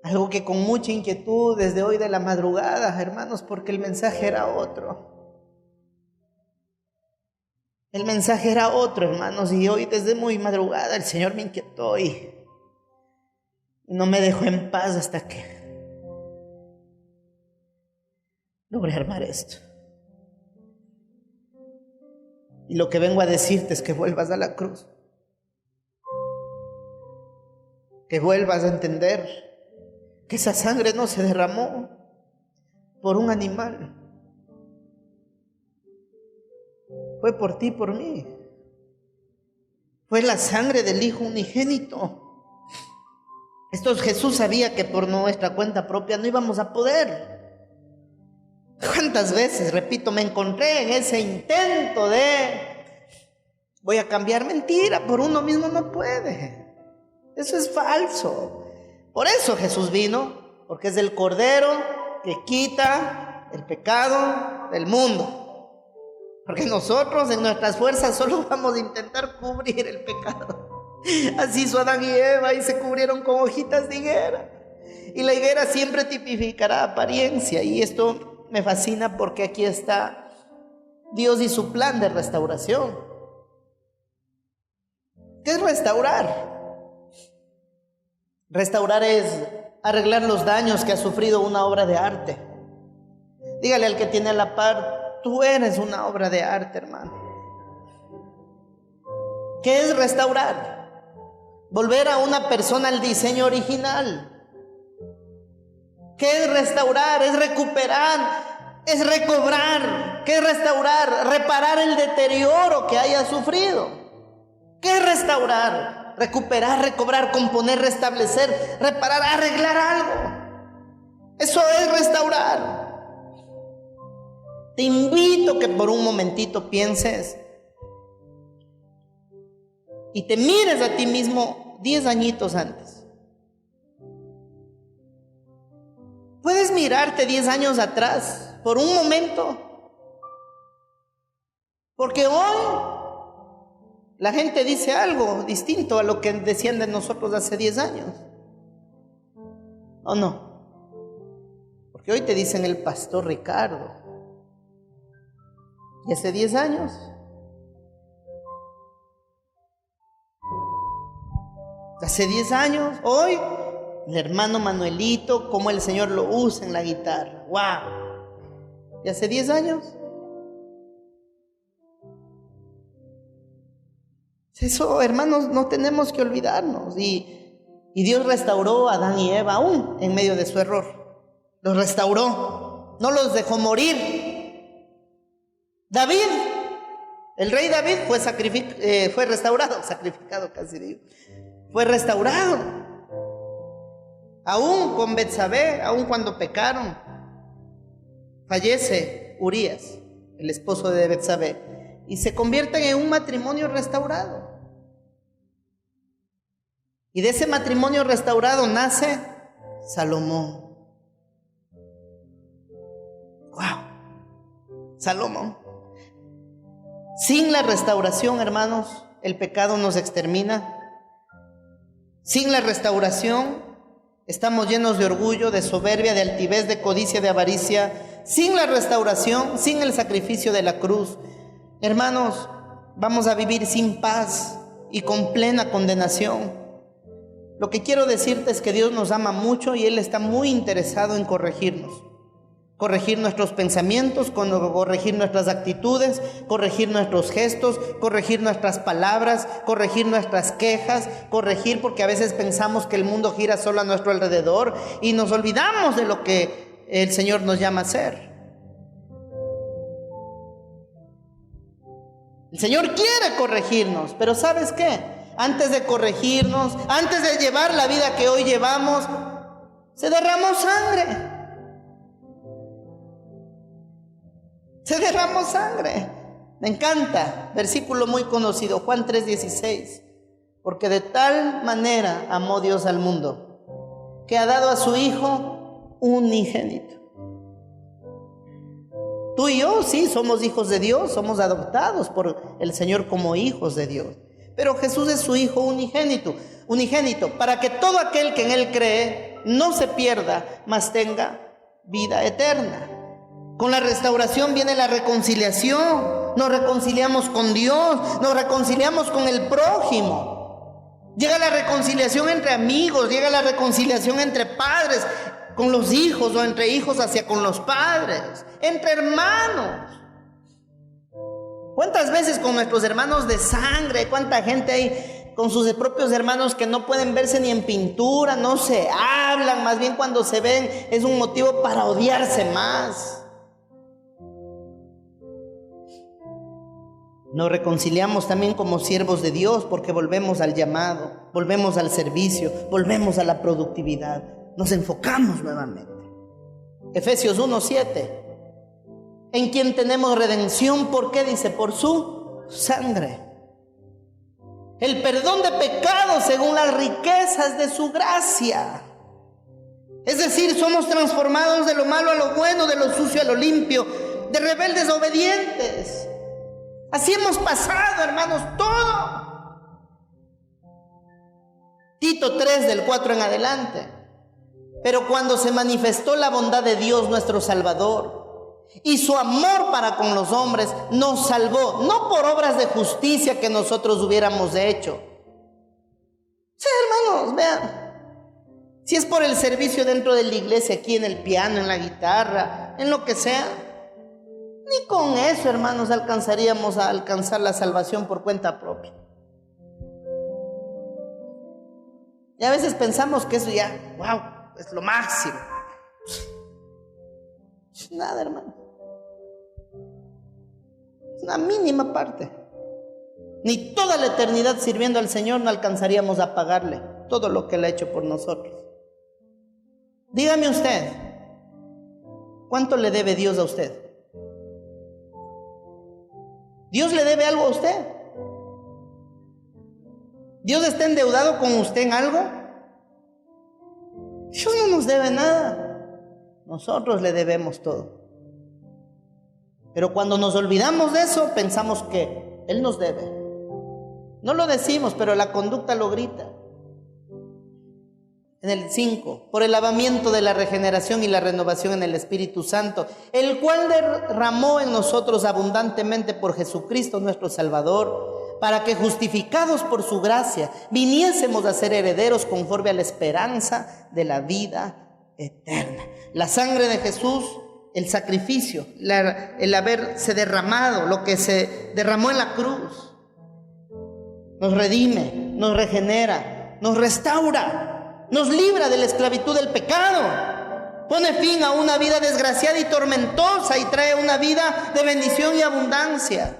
algo que con mucha inquietud desde hoy de la madrugada, hermanos, porque el mensaje era otro. El mensaje era otro, hermanos, y hoy desde muy madrugada el Señor me inquietó y no me dejó en paz hasta que logré armar esto. Y lo que vengo a decirte es que vuelvas a la cruz. Que vuelvas a entender que esa sangre no se derramó por un animal. Fue por ti, por mí. Fue la sangre del Hijo unigénito. Esto Jesús sabía que por nuestra cuenta propia no íbamos a poder. ¿Cuántas veces, repito, me encontré en ese intento de voy a cambiar? Mentira, por uno mismo no puede. Eso es falso. Por eso Jesús vino, porque es el Cordero que quita el pecado del mundo. Porque nosotros en nuestras fuerzas solo vamos a intentar cubrir el pecado. Así hizo Adán y Eva y se cubrieron con hojitas de higuera. Y la higuera siempre tipificará apariencia. Y esto me fascina porque aquí está Dios y su plan de restauración. ¿Qué es restaurar? Restaurar es arreglar los daños que ha sufrido una obra de arte. Dígale al que tiene a la par: tú eres una obra de arte, hermano. ¿Qué es restaurar? Volver a una persona al diseño original. ¿Qué es restaurar? Es recuperar, es recobrar. ¿Qué es restaurar? Reparar el deterioro que haya sufrido. ¿Qué es restaurar? Recuperar, recobrar, componer, restablecer, reparar, arreglar algo. Eso es restaurar. Te invito que por un momentito pienses y te mires a ti mismo 10 añitos antes. Puedes mirarte 10 años atrás por un momento, porque hoy la gente dice algo distinto a lo que decían de nosotros hace 10 años. ¿O no? Porque hoy te dicen el pastor Ricardo. ¿Y hace 10 años? Hace 10 años, hoy, el hermano Manuelito, cómo el Señor lo usa en la guitarra. ¡Wow! ¿Y hace 10 años? Eso, hermanos, no tenemos que olvidarnos. Y Dios restauró a Adán y Eva aún en medio de su error. Los restauró, no los dejó morir. David, el rey David fue restaurado, sacrificado casi digo. Fue restaurado. Aún con Betsabé, aún cuando pecaron, fallece Urías, el esposo de Betsabé, y se convierten en un matrimonio restaurado. Y de ese matrimonio restaurado nace Salomón. ¡Wow! Salomón. Sin la restauración, hermanos, el pecado nos extermina. Sin la restauración, estamos llenos de orgullo, de soberbia, de altivez, de codicia, de avaricia. Sin la restauración, sin el sacrificio de la cruz, hermanos, vamos a vivir sin paz y con plena condenación. Lo que quiero decirte es que Dios nos ama mucho y Él está muy interesado en corregirnos. Corregir nuestros pensamientos, corregir nuestras actitudes, corregir nuestros gestos, corregir nuestras palabras, corregir nuestras quejas, corregir porque a veces pensamos que el mundo gira solo a nuestro alrededor y nos olvidamos de lo que el Señor nos llama a hacer. El Señor quiere corregirnos, pero ¿sabes qué? Antes de corregirnos, antes de llevar la vida que hoy llevamos, se derramó sangre. Se derramó sangre. Me encanta, versículo muy conocido, Juan 3:16. Porque de tal manera amó Dios al mundo, que ha dado a su Hijo unigénito. Tú y yo, sí, somos hijos de Dios, somos adoptados por el Señor como hijos de Dios. Pero Jesús es su Hijo unigénito, para que todo aquel que en Él cree no se pierda, mas tenga vida eterna. Con la restauración viene la reconciliación. Nos reconciliamos con Dios, nos reconciliamos con el prójimo. Llega la reconciliación entre amigos, llega la reconciliación entre padres con los hijos o entre hijos hacia con los padres, entre hermanos. ¿Cuántas veces con nuestros hermanos de sangre? ¿Cuánta gente hay con sus propios hermanos que no pueden verse ni en pintura, no se hablan, más bien cuando se ven es un motivo para odiarse más? Nos reconciliamos también como siervos de Dios porque volvemos al llamado, volvemos al servicio, volvemos a la productividad. Nos enfocamos nuevamente. Efesios 1:7. En quien tenemos redención, ¿por qué? Dice, por su sangre. El perdón de pecados según las riquezas de su gracia. Es decir, somos transformados de lo malo a lo bueno, de lo sucio a lo limpio, de rebeldes a obedientes. Así hemos pasado, hermanos, todo. Tito 3 del 4 en adelante. Pero cuando se manifestó la bondad de Dios nuestro Salvador y su amor para con los hombres, nos salvó, no por obras de justicia que nosotros hubiéramos hecho. Sí, hermanos, vean. Si es por el servicio dentro de la iglesia, aquí en el piano, en la guitarra, en lo que sea, ni con eso, hermanos, alcanzaríamos a alcanzar la salvación por cuenta propia. Y a veces pensamos que eso ya, wow, es lo máximo. Nada, hermano. Es una mínima parte. Ni toda la eternidad sirviendo al Señor no alcanzaríamos a pagarle todo lo que Él ha hecho por nosotros. Dígame usted, ¿cuánto le debe Dios a usted? ¿Dios le debe algo a usted? ¿Dios está endeudado con usted en algo? Dios no nos debe nada. Nosotros le debemos todo. Pero cuando nos olvidamos de eso, pensamos que Él nos debe. No lo decimos, pero la conducta lo grita. En el 5, por el lavamiento de la regeneración y la renovación en el Espíritu Santo, el cual derramó en nosotros abundantemente por Jesucristo nuestro Salvador, para que justificados por su gracia, viniésemos a ser herederos conforme a la esperanza de la vida eterna. La sangre de Jesús, el sacrificio, el haberse derramado, lo que se derramó en la cruz, nos redime, nos regenera, nos restaura. Nos libra de la esclavitud del pecado, pone fin a una vida desgraciada y tormentosa y trae una vida de bendición y abundancia.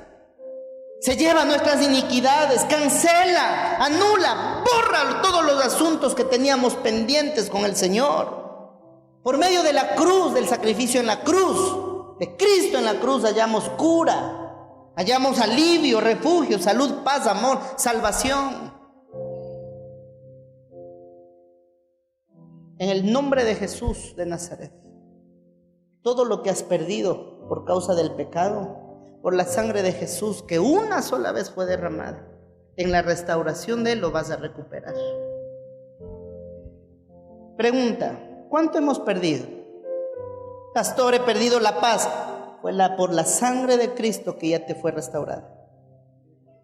Se lleva nuestras iniquidades, cancela, anula, borra todos los asuntos que teníamos pendientes con el Señor. Por medio de la cruz, del sacrificio en la cruz, de Cristo en la cruz, hallamos cura, hallamos alivio, refugio, salud, paz, amor, salvación. En el nombre de Jesús de Nazaret, todo lo que has perdido por causa del pecado, por la sangre de Jesús que una sola vez fue derramada, en la restauración de Él lo vas a recuperar. Pregunta, ¿cuánto hemos perdido? Pastor, he perdido la paz. Fue por la sangre de Cristo que ya te fue restaurada.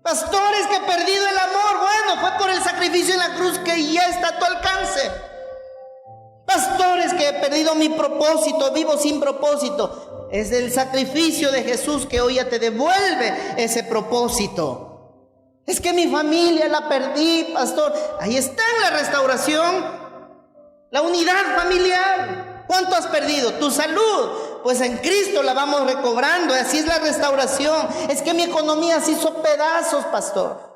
Pastor, es que he perdido el amor. Bueno, fue por el sacrificio en la cruz que ya está a tu alcance. Pastores, que he perdido mi propósito, vivo sin propósito. Es el sacrificio de Jesús que hoy ya te devuelve ese propósito. Es que mi familia la perdí, pastor. Ahí está en la restauración, la unidad familiar. ¿Cuánto has perdido? Tu salud. Pues en Cristo la vamos recobrando. Así es la restauración. Es que mi economía se hizo pedazos, pastor.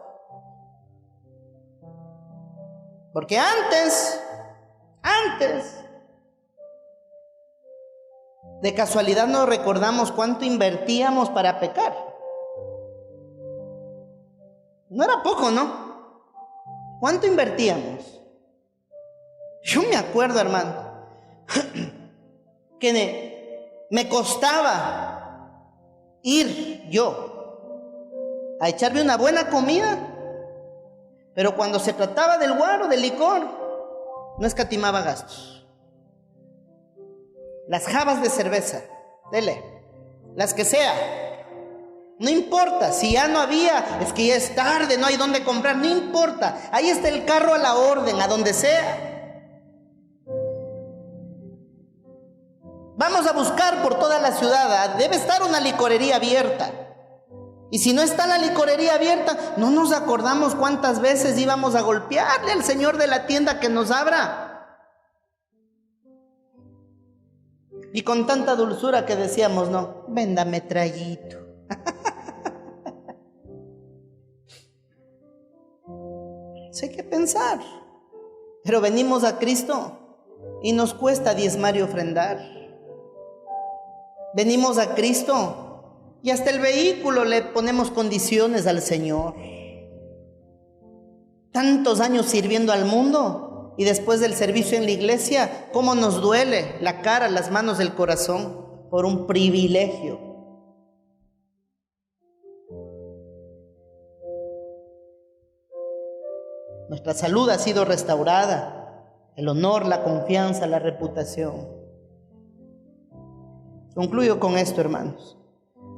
Porque antes, de casualidad no recordamos cuánto invertíamos para pecar. No era poco, ¿no? ¿Cuánto invertíamos? Yo me acuerdo, hermano, que me costaba ir yo a echarme una buena comida, pero cuando se trataba del guaro, del licor, no escatimaba gastos. Las jabas de cerveza, dele, las que sea, no importa, si ya no había, es que ya es tarde, no hay dónde comprar, no importa, ahí está el carro a la orden, a donde sea. Vamos a buscar por toda la ciudad, debe estar una licorería abierta. Y si no está la licorería abierta, no nos acordamos cuántas veces íbamos a golpearle al señor de la tienda que nos abra. Y con tanta dulzura que decíamos, no, véndame traguito. Eso hay que pensar. Pero venimos a Cristo y nos cuesta diezmar y ofrendar. Venimos a Cristo y hasta el vehículo le ponemos condiciones al Señor. Tantos años sirviendo al mundo. Y después del servicio en la iglesia, ¿cómo nos duele la cara, las manos, el corazón por un privilegio? Nuestra salud ha sido restaurada, el honor, la confianza, la reputación. Concluyo con esto, hermanos.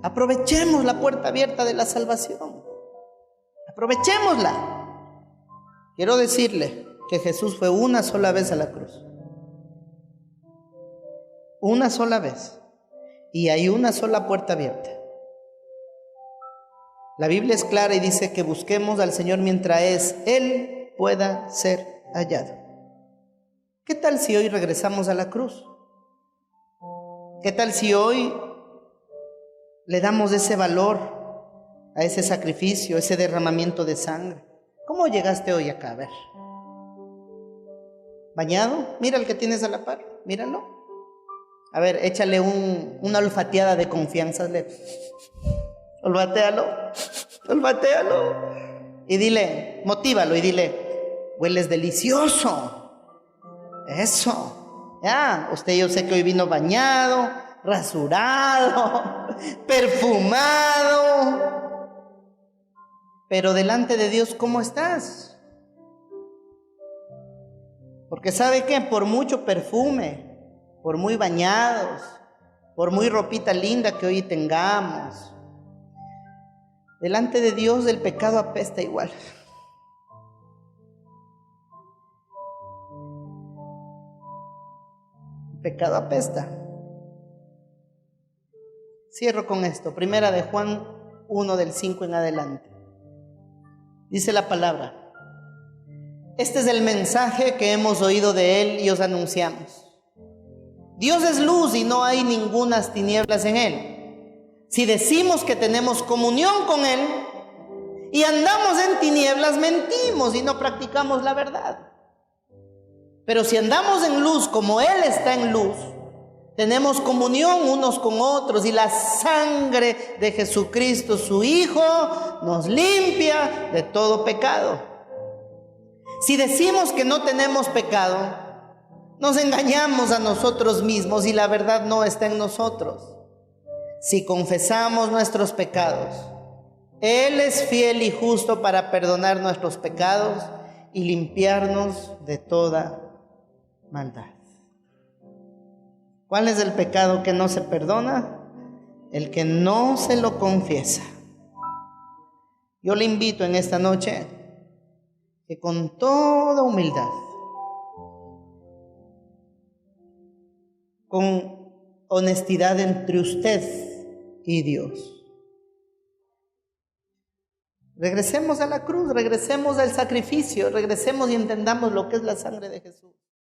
Aprovechemos la puerta abierta de la salvación. Aprovechémosla. Quiero decirle que Jesús fue una sola vez a la cruz. Una sola vez. Y hay una sola puerta abierta. La Biblia es clara y dice que busquemos al Señor mientras Él pueda ser hallado. ¿Qué tal si hoy regresamos a la cruz? ¿Qué tal si hoy le damos ese valor a ese sacrificio, ese derramamiento de sangre? ¿Cómo llegaste hoy acá? A ver. ¿Bañado? Mira el que tienes a la par, míralo. A ver, échale una olfateada de confianza. Olfatéalo. Y dile, motívalo y dile, hueles delicioso. Eso. Ya, usted yo sé que hoy vino bañado, rasurado, perfumado. Pero delante de Dios, ¿cómo estás? Porque ¿sabe qué? Por mucho perfume, por muy bañados, por muy ropita linda que hoy tengamos, delante de Dios el pecado apesta igual. El pecado apesta. Cierro con esto. Primera de Juan 1 del 5 en adelante. Dice la palabra. Este es el mensaje que hemos oído de Él y os anunciamos. Dios es luz y no hay ningunas tinieblas en Él. Si decimos que tenemos comunión con Él y andamos en tinieblas, mentimos y no practicamos la verdad. Pero si andamos en luz como Él está en luz, tenemos comunión unos con otros y la sangre de Jesucristo, su Hijo, nos limpia de todo pecado. Si decimos que no tenemos pecado, nos engañamos a nosotros mismos y la verdad no está en nosotros. Si confesamos nuestros pecados, Él es fiel y justo para perdonar nuestros pecados y limpiarnos de toda maldad. ¿Cuál es el pecado que no se perdona? El que no se lo confiesa. Yo le invito en esta noche que con toda humildad con honestidad entre usted y Dios. Regresemos a la cruz, regresemos al sacrificio, regresemos y entendamos lo que es la sangre de Jesús.